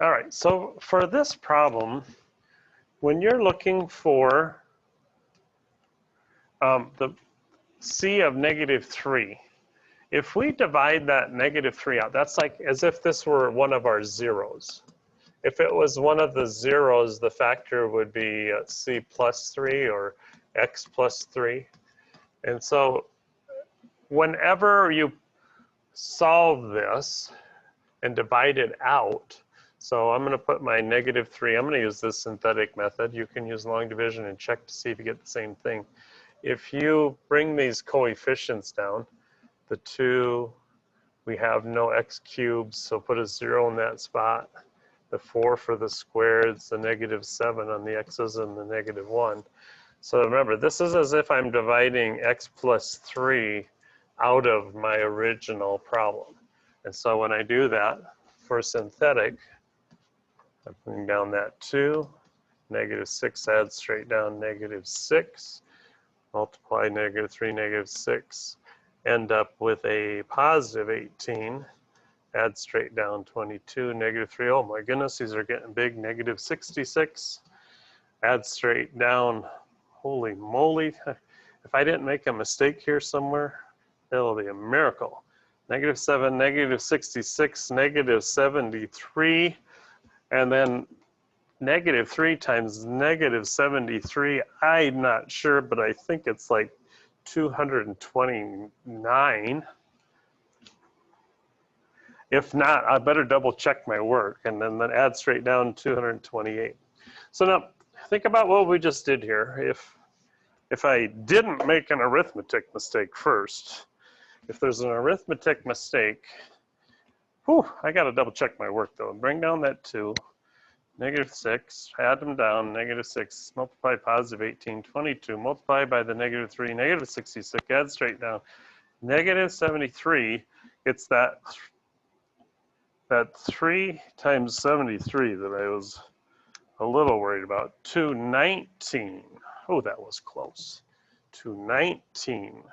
All right, so for this problem, when you're looking for the c of -3, if we divide that -3 out, that's like as if this were one of our zeros. If it was one of the zeros, the factor would be c plus 3 or x plus 3. And so whenever you solve this and divide it out, so I'm going to put my -3, I'm going to use this synthetic method. You can use long division and check to see if you get the same thing. If you bring these coefficients down, the 2, we have no x cubed, so put a 0 in that spot. The 4 for the squareds, the -7 on the x's, and the -1. So remember, this is as if I'm dividing x plus 3 out of my original problem. And so when I do that for synthetic, I'm putting down that 2, -6 adds straight down -6, multiply -3, -6, end up with a positive 18, add straight down 22, -3, oh my goodness, these are getting big, -66, add straight down, holy moly, if I didn't make a mistake here somewhere, it'll be a miracle. -7, -66, -73, and then -3 times -73, I'm not sure, but I think it's like 229. If not, I better double check my work, and then add straight down 228. So now, think about what we just did here. If I didn't make an arithmetic mistake first, if there's an arithmetic mistake, whew, I gotta double check my work though. Bring down that 2, -6, add them down, -6, multiply positive 18, 22, multiply by the -3, -66, add straight down, -73, it's that 3 times 73 that I was a little worried about, 219. Oh, that was close. 219.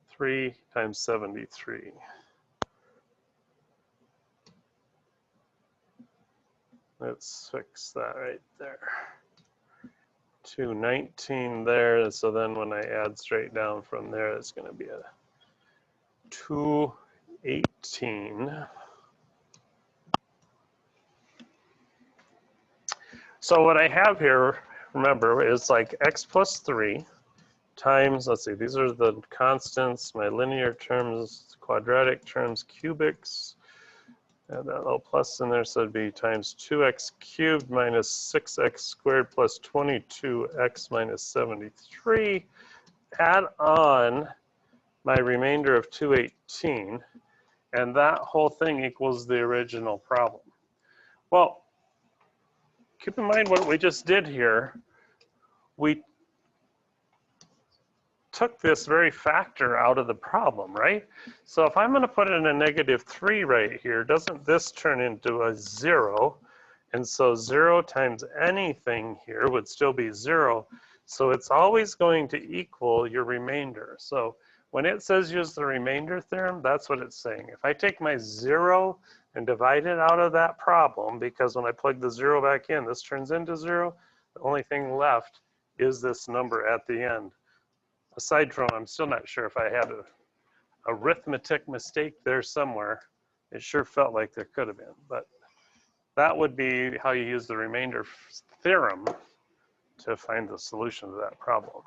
3 times 73. Let's fix that right there. 219 there, so then when I add straight down from there, it's going to be a 218. So what I have here, remember, is like x plus 3 times, let's see, these are the constants, my linear terms, quadratic terms, cubics, and that little plus in there, so it'd be times 2x cubed minus 6x squared plus 22x minus 73. Add on my remainder of 218, and that whole thing equals the original problem. Well, keep in mind what we just did here. We took this very factor out of the problem, right? So if I'm going to put in a -3 right here, doesn't this turn into a 0? And so 0 times anything here would still be 0. So it's always going to equal your remainder. So when it says use the remainder theorem, that's what it's saying. If I take my 0 and divide it out of that problem, because when I plug the 0 back in, this turns into 0, the only thing left is this number at the end. Aside from, I'm still not sure if I had an arithmetic mistake there somewhere. It sure felt like there could have been, but that would be how you use the remainder theorem to find the solution to that problem.